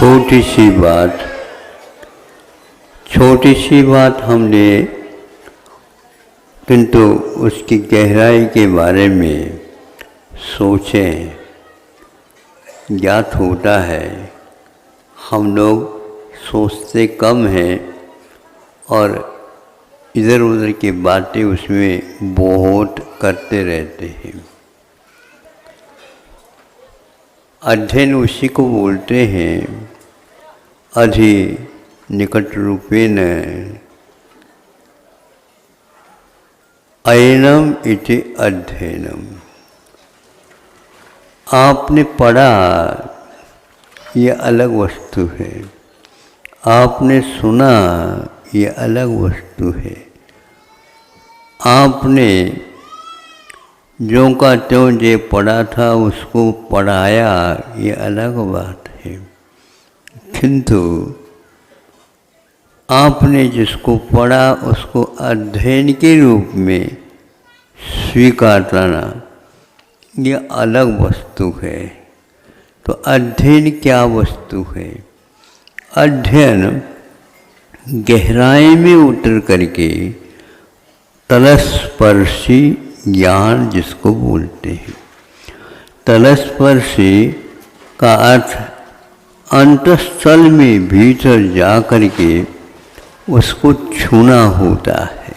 छोटी सी बात हमने, किंतु उसकी गहराई के बारे में सोचें, ज्ञात होता है। हम लोग सोचते कम हैं और इधर उधर की बातें उसमें बहुत करते रहते हैं। अध्ययन उसी को बोलते हैं अधि निकट रूपेण अयनम इति अध्ययनम। आपने पढ़ा ये अलग वस्तु है, आपने सुना ये अलग वस्तु है, आपने ज्यों का त्यों जे पढ़ा था उसको पढ़ाया ये अलग बात है। किंतु आपने जिसको पढ़ा उसको अध्ययन के रूप में स्वीकार करना ये अलग वस्तु है। तो अध्ययन क्या वस्तु है? अध्ययन गहराई में उतर करके तलस्पर्शी ज्ञान जिसको बोलते हैं। तलस्पर्शी का अर्थ अंतःस्थल में भीतर जा कर के उसको छूना होता है।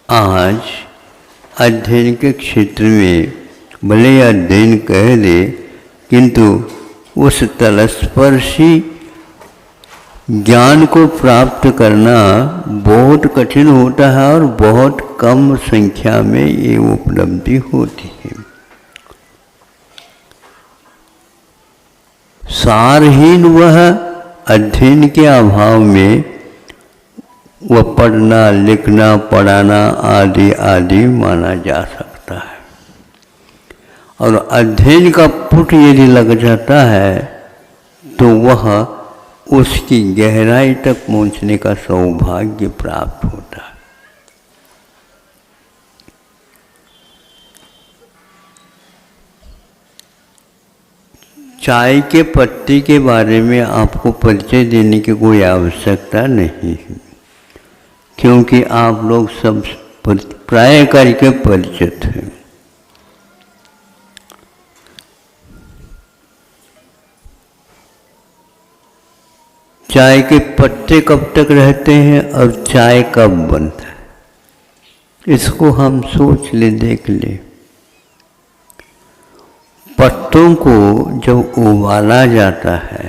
आज अध्ययन के क्षेत्र में भले अध्ययन कह दे, किंतु उस तलस्पर्शी ज्ञान को प्राप्त करना बहुत कठिन होता है और बहुत कम संख्या में ये उपलब्धि होती है। सारहीन वह अध्ययन के अभाव में वह पढ़ना, लिखना, पढ़ाना आदि आदि माना जा सकता है। और अध्ययन का पुट यदि लग जाता है तो वह उसकी गहराई तक पहुंचने का सौभाग्य प्राप्त होता है। चाय के पत्ती के बारे में आपको परिचय देने की कोई आवश्यकता नहीं है, क्योंकि आप लोग सब प्राय करके परिचित हैं। चाय के पत्ते कब तक रहते हैं और चाय कब बनता है, इसको हम सोच ले, देख ले। पत्तों को जब उबाला जाता है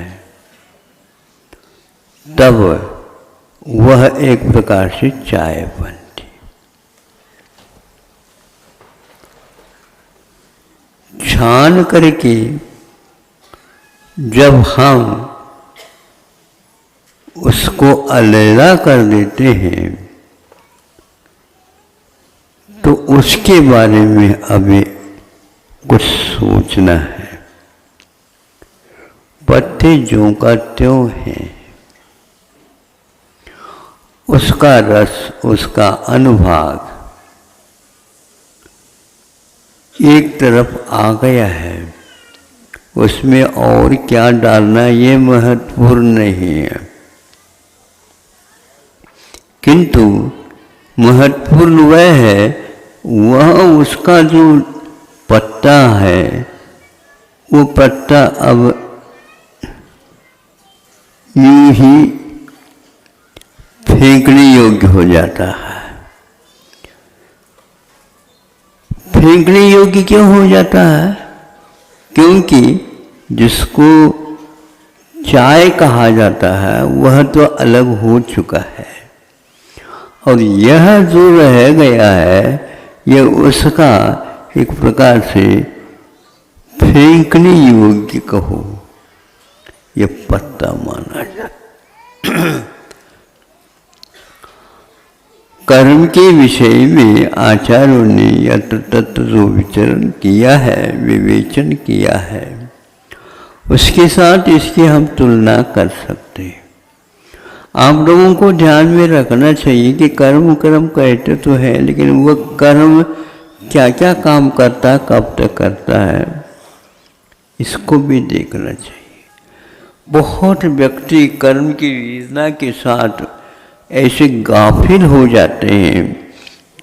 तब वह एक प्रकार से चाय बनती। छान करके जब हम उसको अलग कर देते हैं तो उसके बारे में अभी कुछ सोचना है। पत्ते ज्यों का त्यों हैं, उसका रस, उसका अनुभाग एक तरफ आ गया है, उसमें और क्या डालना ये महत्वपूर्ण नहीं है। किंतु महत्वपूर्ण वह है, वह उसका जो पत्ता है वो पत्ता अब यूं ही फेंकने योग्य हो जाता है। फेंकने योग्य क्यों हो जाता है? क्योंकि जिसको चाय कहा जाता है वह तो अलग हो चुका है और यह जो रह गया है यह उसका एक प्रकार से फेंकने योग्य कहो, यह पत्ता माना जाता। कर्म के विषय में आचार्यों ने यत्र तत्र जो विचरण किया है, विवेचन किया है, उसके साथ इसकी हम तुलना कर सकते हैं। आप लोगों को ध्यान में रखना चाहिए कि कर्म कर्म कहते तो है, लेकिन वह कर्म क्या क्या काम करता है, कब तक करता है, इसको भी देखना चाहिए। बहुत व्यक्ति कर्म की वेदना के साथ ऐसे गाफिल हो जाते हैं,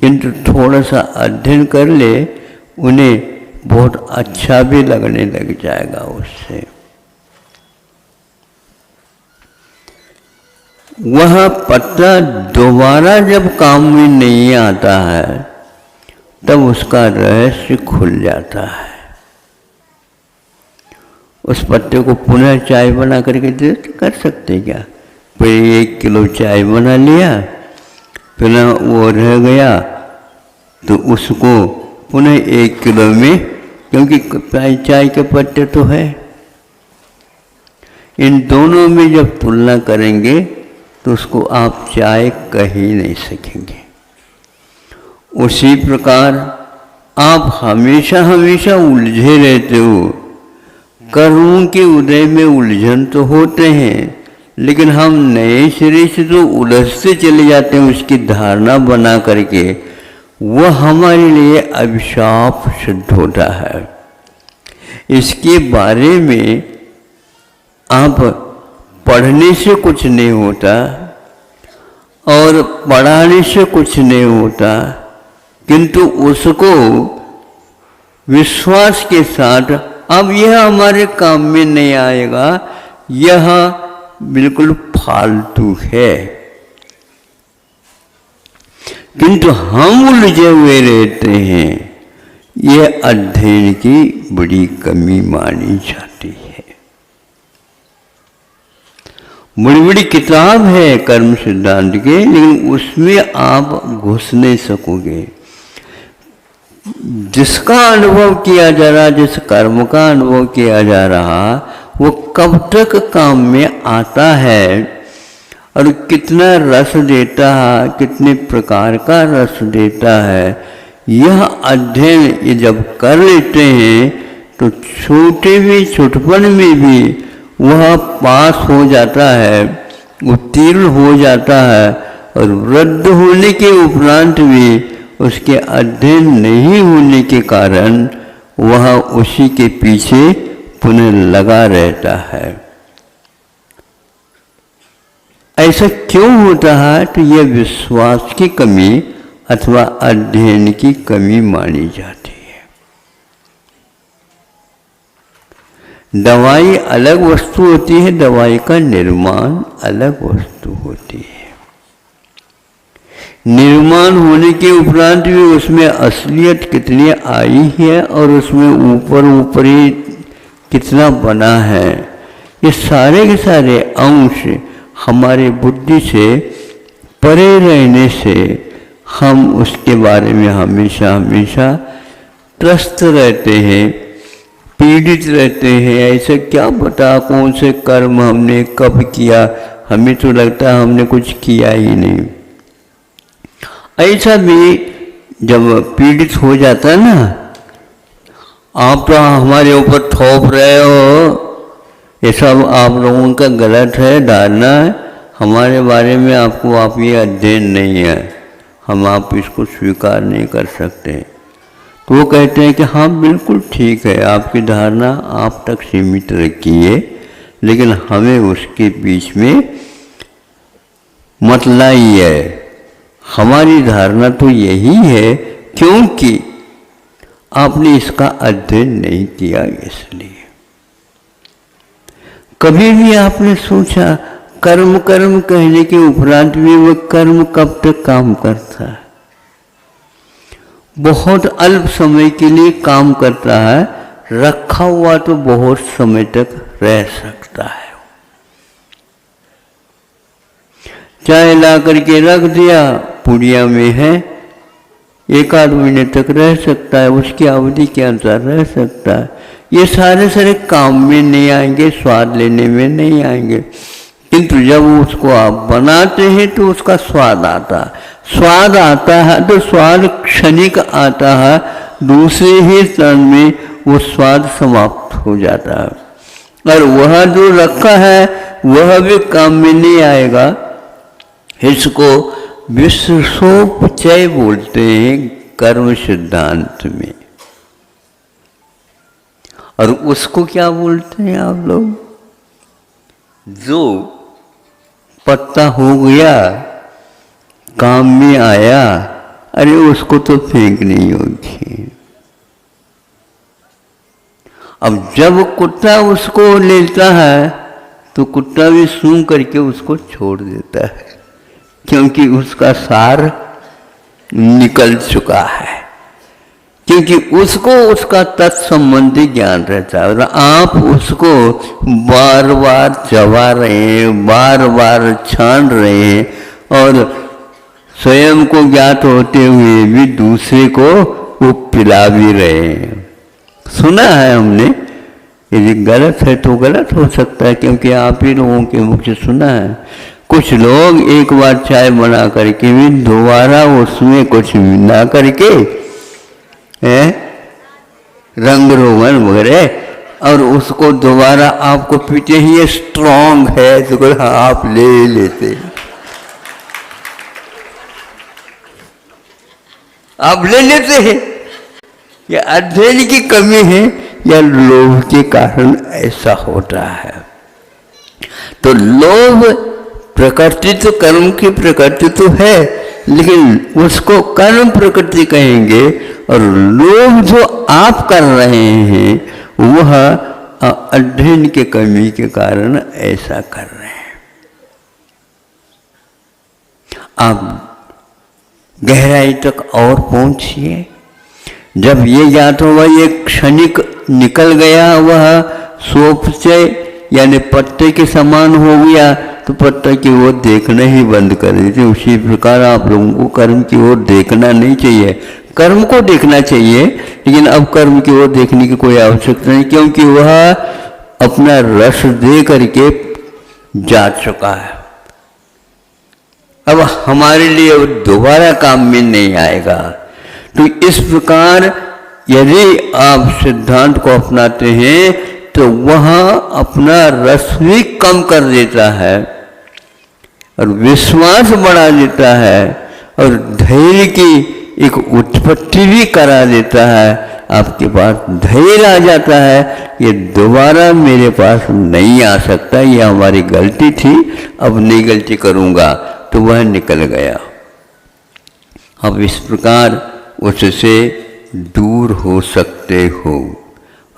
किंतु थोड़ा सा अध्ययन कर ले उन्हें बहुत अच्छा भी लगने लग जाएगा उससे। वह पत्ता दोबारा जब काम में नहीं आता है तब उसका रहस्य खुल जाता है। उस पत्ते को पुनः चाय बना करके दे कर सकते क्या? पहले 1 किलो चाय बना लिया, पुनः वो रह गया तो उसको पुनः 1 किलो में, क्योंकि चाय के पत्ते तो है, इन दोनों में जब तुलना करेंगे तो उसको आप चाय कह ही नहीं सकेंगे। उसी प्रकार आप हमेशा हमेशा उलझे रहते हो। कर्मों के उदय में उलझन तो होते हैं, लेकिन हम नए सिरे से तो उलझते चले जाते हैं उसकी धारणा बना करके, वह हमारे लिए अभिशाप सिद्ध होता है। इसके बारे में आप पढ़ने से कुछ नहीं होता और पढ़ाने से कुछ नहीं होता, किंतु उसको विश्वास के साथ अब यह हमारे काम में नहीं आएगा, यह बिल्कुल फालतू है, किंतु हम उलझे हुए रहते हैं। यह अध्ययन की बड़ी कमी मानी जाती है। बड़ी बड़ी किताब है कर्म सिद्धांत के, लेकिन उसमें आप घुस नहीं सकोगे। जिसका अनुभव किया जा रहा, जिस कर्म का अनुभव किया जा रहा, वो कब तक काम में आता है और कितना रस देता है, कितने प्रकार का रस देता है, यह अध्ययन ये जब कर लेते हैं तो छोटे भी छुटपन में भी वह पास हो जाता है, उत्तीर्ण हो जाता है, और वृद्ध होने के उपरांत भी उसके अध्ययन नहीं होने के कारण वह उसी के पीछे पुनः लगा रहता है। ऐसा क्यों होता है? तो यह विश्वास की कमी अथवा अध्ययन की कमी मानी जाती है। दवाई अलग वस्तु होती है, दवाई का निर्माण अलग वस्तु होती है। निर्माण होने के उपरांत भी उसमें असलियत कितनी आई है और उसमें ऊपरी कितना बना है, ये सारे के सारे अंश हमारे बुद्धि से परे रहने से हम उसके बारे में हमेशा हमेशा त्रस्त रहते हैं, पीड़ित रहते हैं। ऐसे क्या पता कौन से कर्म हमने कब किया, हमें तो लगता है हमने कुछ किया ही नहीं। ऐसा भी जब पीड़ित हो जाता है ना, आप तो हमारे ऊपर थोप रहे हो, ये सब आप लोगों का गलत है धारणा है, हमारे बारे में आपको आप ये अध्ययन नहीं है, हम आप इसको स्वीकार नहीं कर सकते। तो वो कहते हैं कि हाँ बिल्कुल ठीक है, आपकी धारणा आप तक सीमित रखिए, लेकिन हमें उसके बीच में मत लाइए। हमारी धारणा तो यही है क्योंकि आपने इसका अध्ययन नहीं किया, इसलिए। कभी भी आपने सोचा कर्म कर्म कहने के उपरांत भी वह कर्म कब तक काम करता है? बहुत अल्प समय के लिए काम करता है, रखा हुआ तो बहुत समय तक रह सकता है। चाय ला करके रख दिया, पुड़िया में है, 1-8 महीने तक रह सकता है, उसकी अवधि के अनुसार रह सकता है। ये सारे काम में नहीं आएंगे, स्वाद लेने में नहीं आएंगे, किंतु जब उसको आप बनाते हैं तो उसका स्वाद आता है। स्वाद आता है तो स्वाद क्षणिक आता है, दूसरे ही क्षण में वो स्वाद समाप्त हो जाता है, और वह जो रखा है वह भी काम में नहीं आएगा। इसको विश्वसोपचय बोलते हैं कर्म सिद्धांत में। और उसको क्या बोलते हैं आप लोग? जो पत्ता हो गया, काम में आया, अरे उसको तो फेंकनी होगी। अब जब कुत्ता उसको लेता है तो कुत्ता भी सूंघ करके उसको छोड़ देता है, क्योंकि उसका सार निकल चुका है, क्योंकि उसको उसका तत्संबंधी ज्ञान रहता है। और आप उसको बार बार चबा रहे हैं, बार बार छान रहे हैं, और स्वयं को ज्ञात होते हुए भी दूसरे को वो पिला भी रहे हैं। सुना है हमने, यदि गलत है तो गलत हो सकता है, क्योंकि आप ही लोगों के मुख से सुना है। कुछ लोग एक बार चाय बना करके भी दोबारा उसमें कुछ मिला करके रंग रोगन वगैरह, और उसको दोबारा आपको पीछे ही ये स्ट्रांग है तो हाँ आप ले लेते, आप ले लेते हैं। यह अध्ययन की कमी है या लोभ के कारण ऐसा होता है। तो लोभ प्रकृति तो कर्म की प्रकृति तो है, लेकिन उसको कर्म प्रकृति कहेंगे, और लोभ जो आप कर रहे हैं वह अध्ययन के कमी के कारण ऐसा कर रहे हैं। आप गहराई तक और पहुंचिए। जब ये ज्ञात हुआ ये क्षणिक निकल गया, वह सोप से यानी पत्ते के समान हो गया, तो पत्ते की ओर देखना ही बंद कर देते। उसी प्रकार आप लोगों को कर्म की ओर देखना नहीं चाहिए, कर्म को देखना चाहिए, लेकिन अब कर्म की ओर देखने की कोई आवश्यकता नहीं, क्योंकि वह अपना रस दे करके जा चुका है। अब हमारे लिए दोबारा काम में नहीं आएगा। तो इस प्रकार यदि आप सिद्धांत को अपनाते हैं तो वह अपना रस भी कम कर देता है और विश्वास बढ़ा देता है और धैर्य की एक उत्पत्ति भी करा देता है। आपके पास धैर्य आ जाता है, ये दोबारा मेरे पास नहीं आ सकता, ये हमारी गलती थी, अब नहीं गलती करूँगा, तो वह निकल गया। अब इस प्रकार उससे दूर हो सकते हो।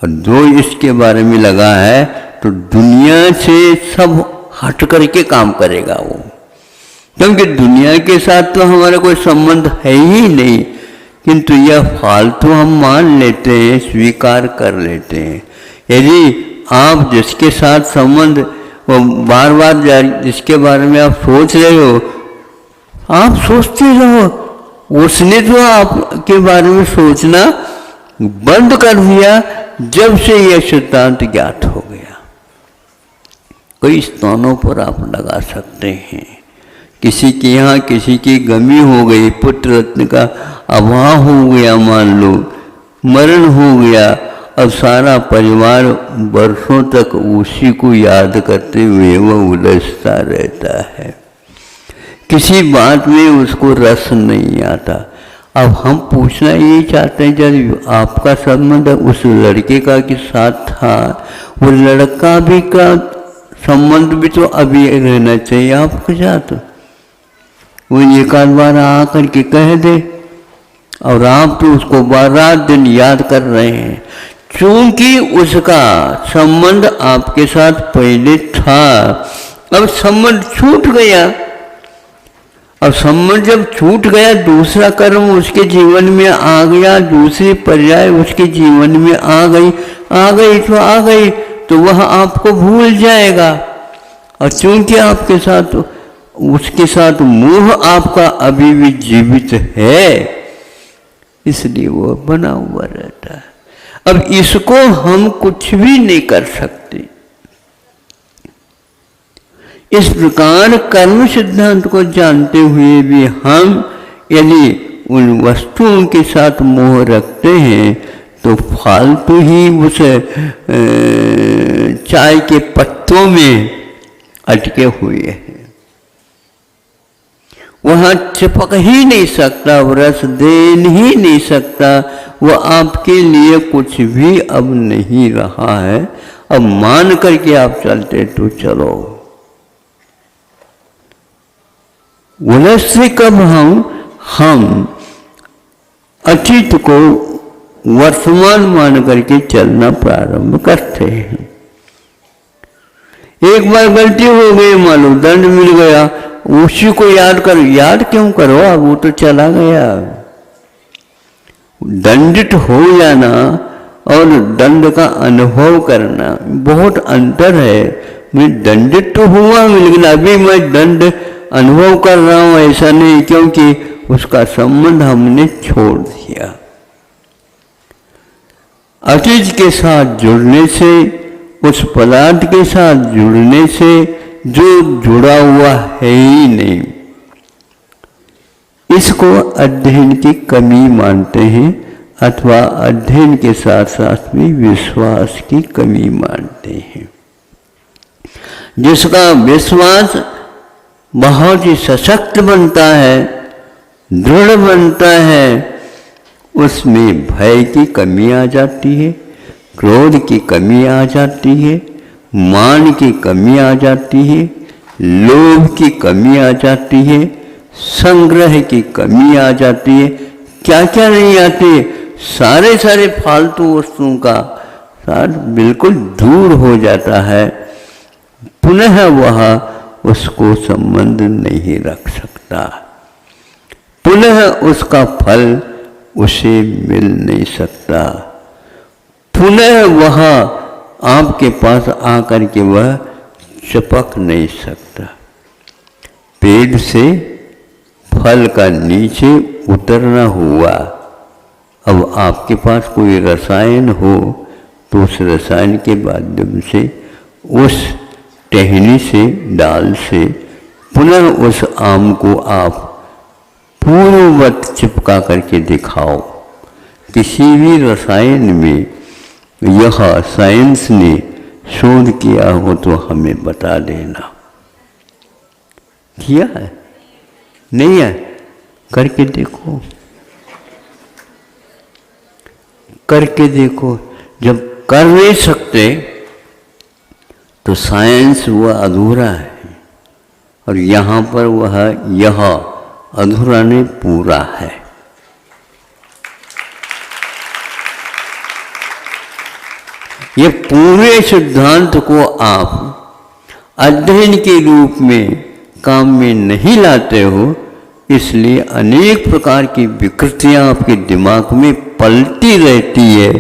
और जो इसके बारे में लगा है तो दुनिया से सब हट करके काम करेगा वो, क्योंकि दुनिया के साथ तो हमारा कोई संबंध है ही नहीं, किंतु यह फालतू हम मान लेते हैं, स्वीकार कर लेते हैं। यदि आप जिसके साथ संबंध वो बार बार जिसके बारे में आप सोच रहे हो, आप सोचते रहो, उसने तो आपके बारे में सोचना बंद कर दिया जब से यह सिद्धांत ज्ञात हो गया। कई स्थानों पर आप लगा सकते हैं, किसी के यहाँ किसी की गमी हो गई, पुत्र रत्न का अभाव हो गया, मान लो मरण हो गया, अब सारा परिवार वर्षों तक उसी को याद करते हुए वह उलझता रहता है, किसी बात में उसको रस नहीं आता। अब हम पूछना यही चाहते हैं, जब आपका संबंध उस लड़के का के साथ था, वो लड़का भी का संबंध भी तो अभी रहना चाहिए आपके साथ। वो एक आध बार आकर के कह दे, और आप तो उसको बार रात दिन याद कर रहे हैं, क्योंकि उसका संबंध आपके साथ पहले था, अब संबंध छूट गया। अब संबंध जब छूट गया, दूसरा कर्म उसके जीवन में आ गया, दूसरी पर्याय उसके जीवन में आ गई तो आ गई, तो वह आपको भूल जाएगा। और चूंकि आपके साथ उसके साथ मोह आपका अभी भी जीवित है, इसलिए वो बना हुआ रहता है। अब इसको हम कुछ भी नहीं कर सकते। इस प्रकार कर्म सिद्धांत को जानते हुए भी हम यदि उन वस्तुओं के साथ मोह रखते हैं तो फालतू ही उस चाय के पत्तों में अटके हुए हैं। वहाँ चिपक ही नहीं सकता, रस दे ही नहीं सकता, वह आपके लिए कुछ भी अब नहीं रहा है। अब मान करके आप चलते तो चलो, उलझ से कब हम अतीत को वर्तमान मान करके चलना प्रारंभ करते हैं। एक बार गलती हो गई, मान लो दंड मिल गया, उसी को याद करो। याद क्यों करो, अब वो तो चला गया। दंडित हो जाना और दंड का अनुभव करना बहुत अंतर है। मैं दंडित तो हुआ, लेकिन अभी मैं दंड अनुभव कर रहा हूं ऐसा नहीं, क्योंकि उसका संबंध हमने छोड़ दिया। अतीत के साथ जुड़ने से, उस पदार्थ के साथ जुड़ने से जो जुड़ा हुआ है ही नहीं, इसको अध्ययन की कमी मानते हैं, अथवा अध्ययन के साथ साथ भी विश्वास की कमी मानते हैं। जिसका विश्वास बहुत ही सशक्त बनता है, दृढ़ बनता है, उसमें भय की कमी आ जाती है, क्रोध की कमी आ जाती है, मान की कमी आ जाती है, लोभ की कमी आ जाती है, संग्रह की कमी आ जाती है। क्या क्या नहीं आती, सारे फालतू वस्तुओं का साथ बिल्कुल दूर हो जाता है। पुनः वह उसको संबंध नहीं रख सकता, पुनः उसका फल उसे मिल नहीं सकता, पुनः वह आपके पास आकर के वह चिपक नहीं सकता। पेड़ से फल का नीचे उतरना हुआ, अब आपके पास कोई रसायन हो तो उस रसायन के माध्यम से उस टहनी से, डाल से पुनः उस आम को आप पूर्ववत चिपका करके दिखाओ। किसी भी रसायन में यह साइंस ने शोध किया हो तो हमें बता देना। किया है? नहीं है? करके देखो, करके देखो। जब कर नहीं सकते तो साइंस वह अधूरा है, और यहाँ पर वह यह अधूरा नहीं पूरा है। ये पूरे सिद्धांत को आप अध्ययन के रूप में काम में नहीं लाते हो, इसलिए अनेक प्रकार की विकृतियां आपके दिमाग में पलती रहती है,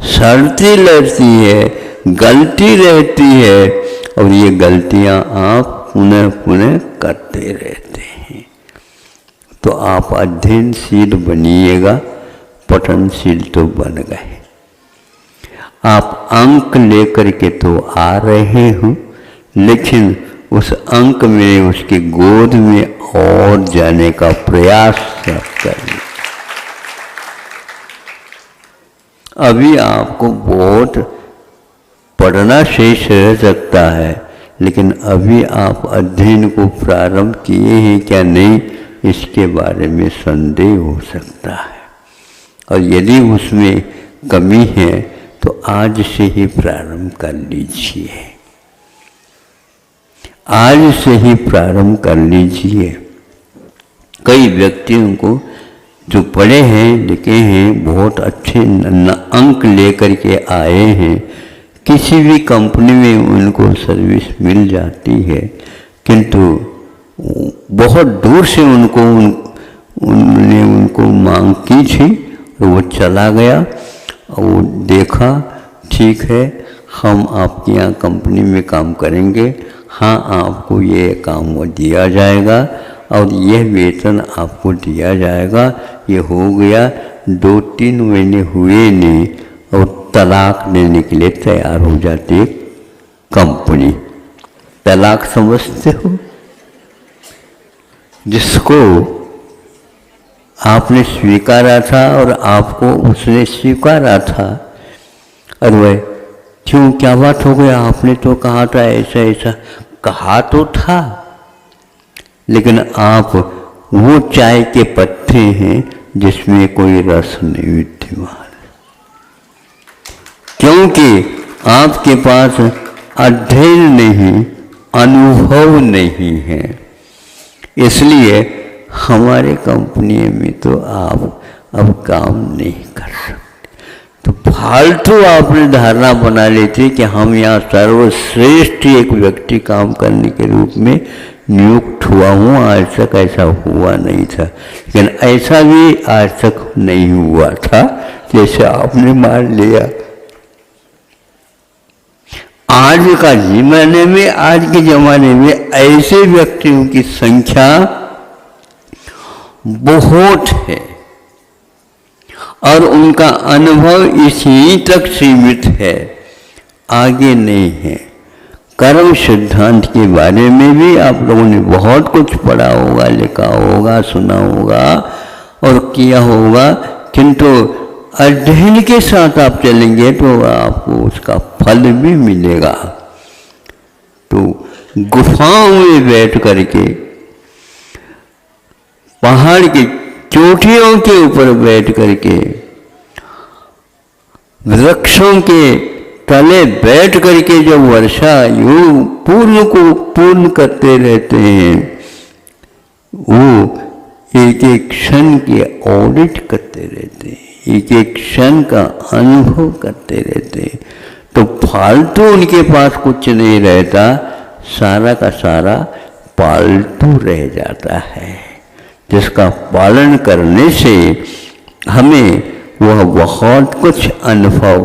सड़ती रहती है, गलती रहती है, और ये गलतियां आप पुनः पुनः करते रहते हैं। तो आप अध्ययनशील बनिएगा, पठनशील तो बन गए। आप अंक लेकर के तो आ रहे हो, लेकिन उस अंक में, उसकी गोद में और जाने का प्रयास करिए। अभी आपको बहुत पढ़ना शेष रह सकता है, लेकिन अभी आप अध्ययन को प्रारंभ किए हैं क्या नहीं, इसके बारे में संदेह हो सकता है। और यदि उसमें कमी है तो आज से ही प्रारंभ कर लीजिए, आज से ही प्रारंभ कर लीजिए। कई व्यक्तियों को जो पढ़े हैं, लिखे हैं, बहुत अच्छे अंक लेकर के आए हैं, किसी भी कंपनी में उनको सर्विस मिल जाती है, किंतु बहुत दूर से उन्होंने उनको मांग की थी, तो वो चला गया। वो देखा, ठीक है हम आपके यहाँ कंपनी में काम करेंगे, हाँ आपको ये काम वो दिया जाएगा और यह वेतन आपको दिया जाएगा। ये हो गया, 2-3 महीने हुए नहीं और तलाक देने के लिए तैयार हो जाती है कंपनी। तलाक समझते हो? जिसको आपने स्वीकारा था और आपको उसने स्वीकारा था, अरे भाई क्यों, क्या बात हो गया, आपने तो कहा था ऐसा ऐसा। कहा तो था, लेकिन आप वो चाय के पत्ते हैं जिसमें कोई रस नहीं विद्यमान, क्योंकि आपके पास अध्ययन नहीं, अनुभव नहीं है। इसलिए हमारे कंपनी में तो आप अब काम नहीं कर सकते। तो फालतू आपने धारणा बना ली थी कि हम यहाँ सर्वश्रेष्ठ एक व्यक्ति काम करने के रूप में नियुक्त हुआ हूँ, आज तक ऐसा हुआ नहीं था। लेकिन ऐसा भी आज तक नहीं हुआ था जैसे आपने मान लिया। आज का जमाने में, आज के ज़माने में ऐसे व्यक्तियों की संख्या बहुत है और उनका अनुभव इसी तक सीमित है, आगे नहीं है। कर्म सिद्धांत के बारे में भी आप लोगों ने बहुत कुछ पढ़ा होगा, लिखा होगा, सुना होगा और किया होगा, किंतु अध्ययन के साथ आप चलेंगे तो आपको उसका फल भी मिलेगा। तो गुफाओं में बैठ करके, पहाड़ की चोटियों के ऊपर बैठ करके, वृक्षों के तले बैठ करके जब वर्षा योग पूर्ण को पूर्ण करते रहते हैं, वो एक एक क्षण के ऑडिट करते रहते हैं, एक एक क्षण का अनुभव करते रहते हैं। तो फालतू उनके पास कुछ नहीं रहता, सारा का सारा पालतू रह जाता है, जिसका पालन करने से हमें वह बहुत कुछ अनुभव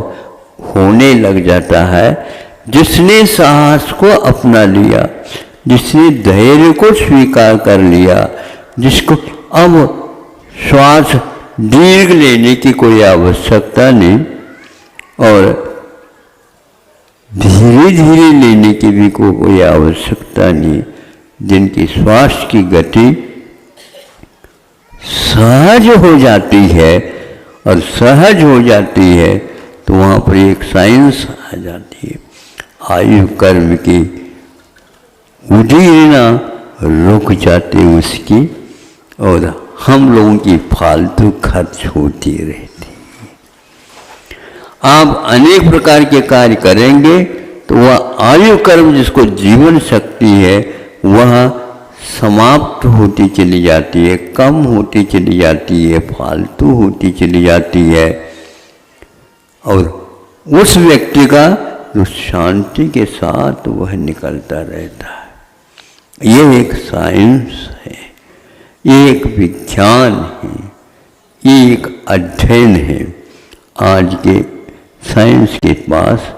होने लग जाता है। जिसने साहस को अपना लिया, जिसने धैर्य को स्वीकार कर लिया, जिसको अब श्वास दीर्घ लेने की कोई आवश्यकता नहीं और धीरे धीरे लेने की भी कोई आवश्यकता नहीं, जिनकी श्वास की गति सहज हो जाती है और सहज हो जाती है, तो वहाँ पर एक साइंस आ जाती है। आयु कर्म की उदीरना रुक जाती उसकी और हम लोगों की फालतू खर्च होती रहती है। आप अनेक प्रकार के कार्य करेंगे तो वह आयु कर्म जिसको जीवन शक्ति है वह समाप्त होती चली जाती है, कम होती चली जाती है, फालतू होती चली जाती है और उस व्यक्ति का जो शांति के साथ वह निकलता रहता है। ये एक साइंस है, ये एक विज्ञान है, ये एक अध्ययन है। आज के साइंस के पास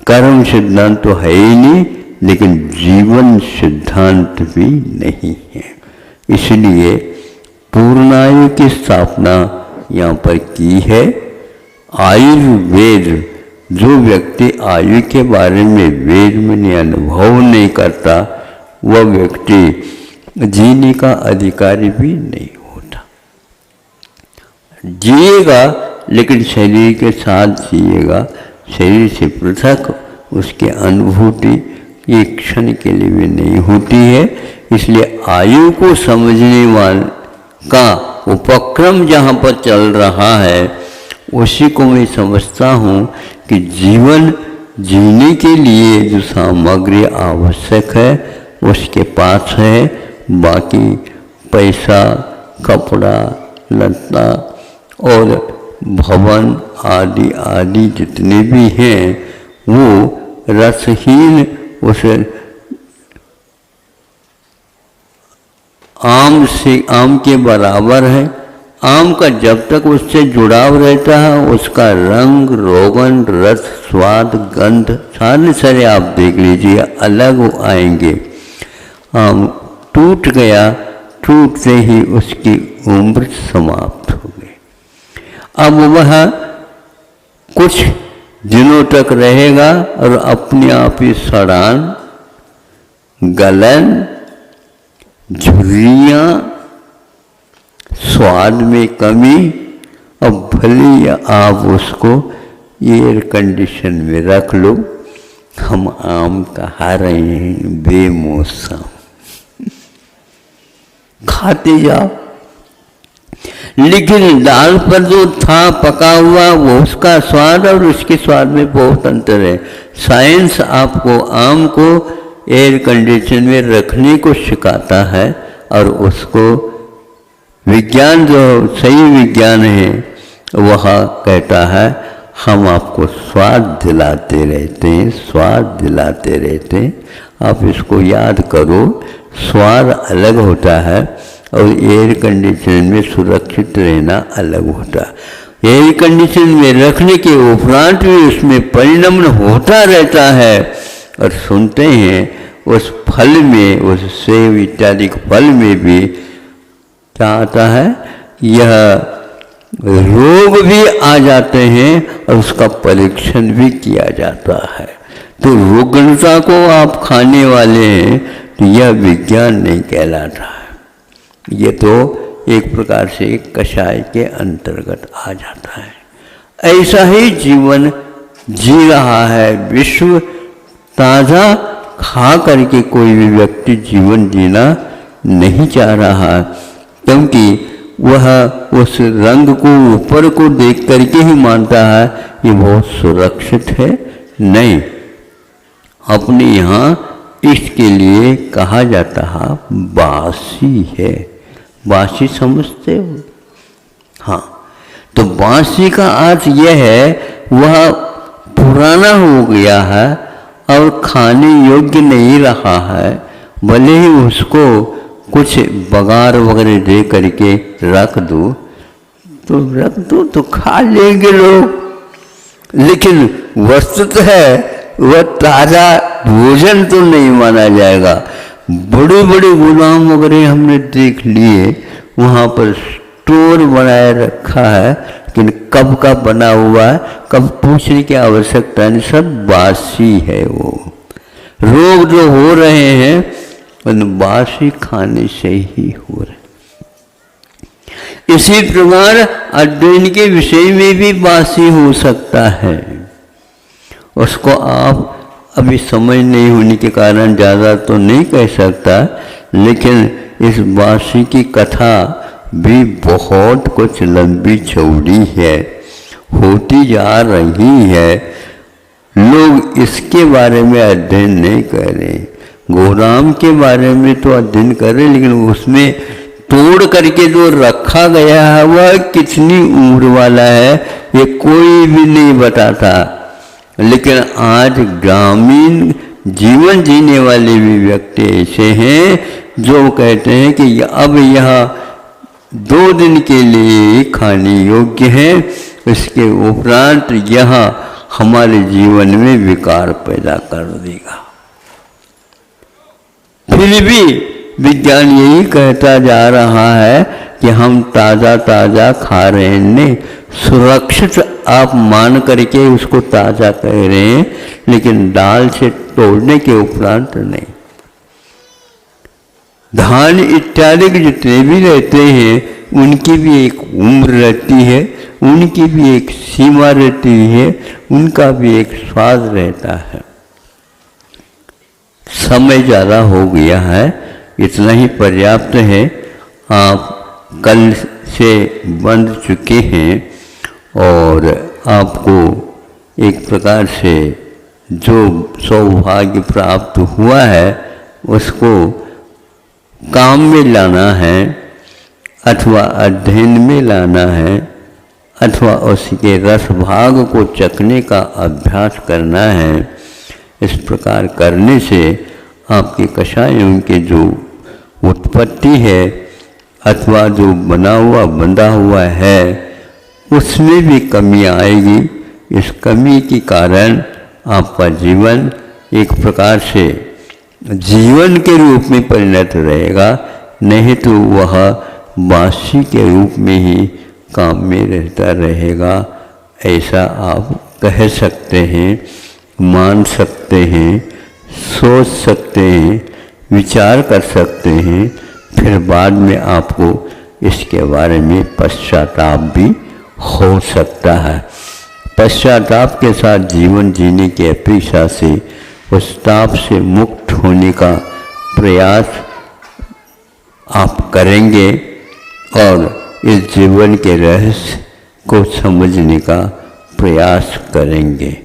कर्म सिद्धांत तो है ही नहीं, लेकिन जीवन सिद्धांत भी नहीं है। इसलिए पूर्णायु की स्थापना यहाँ पर की है। आयुर्वेद, जो व्यक्ति आयु के बारे में वेद में अनुभव नहीं करता, वह व्यक्ति जीने का अधिकारी भी नहीं होता। जिएगा लेकिन शरीर के साथ जिएगा, शरीर से पृथक उसकी अनुभूति एक क्षण के लिए भी नहीं होती है। इसलिए आयु को समझने वाले का उपक्रम जहाँ पर चल रहा है, उसी को मैं समझता हूँ कि जीवन जीने के लिए जो सामग्री आवश्यक है उसके पास है। बाकी पैसा, कपड़ा, लत्ता और भवन आदि आदि जितने भी हैं वो रसहीन उस आम के बराबर है। आम का जब तक उससे जुड़ाव रहता है उसका रंग, रोगन, रस, स्वाद, गंध सारे आप देख लीजिए अलग आएंगे। आम टूट गया, टूटते ही उसकी उम्र समाप्त हो गई। अब वह कुछ दिनों तक रहेगा और अपने आप ही सड़ान, गलन, झुर्रियाँ, स्वाद में कमी, अब भले आप उसको एयर कंडीशन में रख लो। हम आम खा रहे हैं बेमौसम, खाते जाओ। लेकिन दाल पर जो था पका हुआ वो उसका स्वाद और उसके स्वाद में बहुत अंतर है। साइंस आपको आम को एयर कंडीशन में रखने को सिखाता है और उसको विज्ञान जो सही विज्ञान है वह कहता है हम आपको स्वाद दिलाते रहते हैं, स्वाद दिलाते रहते हैं। आप इसको याद करो, स्वाद अलग होता है और एयर कंडीशन में सुरक्षित रहना अलग होता है। एयर कंडीशन में रखने के उपरांत भी उसमें परिणमन होता रहता है और सुनते हैं उस फल में, उस सेब इत्यादि फल में भी क्या आता है, यह रोग भी आ जाते हैं और उसका परीक्षण भी किया जाता है। तो रुग्णता को आप खाने वाले हैं तो यह विज्ञान नहीं कहलाता है, ये तो एक प्रकार से कषाय के अंतर्गत आ जाता है। ऐसा ही जीवन जी रहा है विश्व। ताज़ा खा करके कोई भी व्यक्ति जीवन जीना नहीं चाह रहा, क्योंकि वह उस रंग को ऊपर को देख करके ही मानता है ये बहुत सुरक्षित है। नहीं, अपने यहाँ इसके लिए कहा जाता है बासी है। बासी समझते हो? हाँ, तो बासी का अर्थ यह है वह पुराना हो गया है और खाने योग्य नहीं रहा है। भले ही उसको कुछ बघार वगैरह दे करके रख दो तो खा लेंगे लोग, लेकिन वस्तुतः वह ताज़ा भोजन तो नहीं माना जाएगा। बड़े बड़े गुदाम वगैरह हमने देख लिए, वहाँ पर स्टोर बनाए रखा है, लेकिन कब का बना हुआ है, कब पूछने की आवश्यकता नहीं, सब बासी है। वो रोग जो हो रहे हैं उन बासी खाने से ही हो रहे। इसी प्रकार अध्ययन के विषय में भी बासी हो सकता है। उसको आप अभी समझ नहीं होने के कारण ज़्यादा तो नहीं कह सकता, लेकिन इस बासी की कथा भी बहुत कुछ लंबी चौड़ी है, होती जा रही है। लोग इसके बारे में अध्ययन नहीं कर रहे। गोदाम के बारे में तो अध्ययन कर रहे, लेकिन उसमें तोड़ करके जो रखा गया है वह कितनी उम्र वाला है ये कोई भी नहीं बताता। लेकिन आज ग्रामीण जीवन जीने वाले भी व्यक्ति ऐसे हैं जो कहते हैं कि अब यह 2 दिन के लिए खाने योग्य है, इसके उपरांत यह हमारे जीवन में विकार पैदा कर देगा। फिर भी विज्ञान यही कहता जा रहा है कि हम ताज़ा ताज़ा खा रहे हैं, सुरक्षित आप मान करके उसको ताज़ा कह रहे हैं, लेकिन दाल से तोड़ने के उपरांत नहीं। धान इत्यादि के जितने भी रहते हैं उनकी भी एक उम्र रहती है, उनकी भी एक सीमा रहती है, उनका भी एक स्वाद रहता है। समय ज़्यादा हो गया है, इतना ही पर्याप्त है। आप कल से बंध चुके हैं और आपको एक प्रकार से जो सौभाग्य प्राप्त हुआ है उसको काम में लाना है, अथवा अध्ययन में लाना है, अथवा उसके रस भाग को चखने का अभ्यास करना है। इस प्रकार करने से आपके कषायों के जो उत्पत्ति है अथवा जो बंधा हुआ है उसमें भी कमी आएगी। इस कमी के कारण आपका जीवन एक प्रकार से जीवन के रूप में परिणत रहेगा, नहीं तो वह बासी के रूप में ही काम में रहता रहेगा। ऐसा आप कह सकते हैं, मान सकते हैं, सोच सकते हैं, विचार कर सकते हैं। फिर बाद में आपको इसके बारे में पश्चाताप भी हो सकता है। पश्चाताप के साथ जीवन जीने की अपेक्षा से उस ताप से मुक्त होने का प्रयास आप करेंगे और इस जीवन के रहस्य को समझने का प्रयास करेंगे।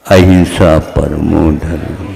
अहिंसा परमो धर्म।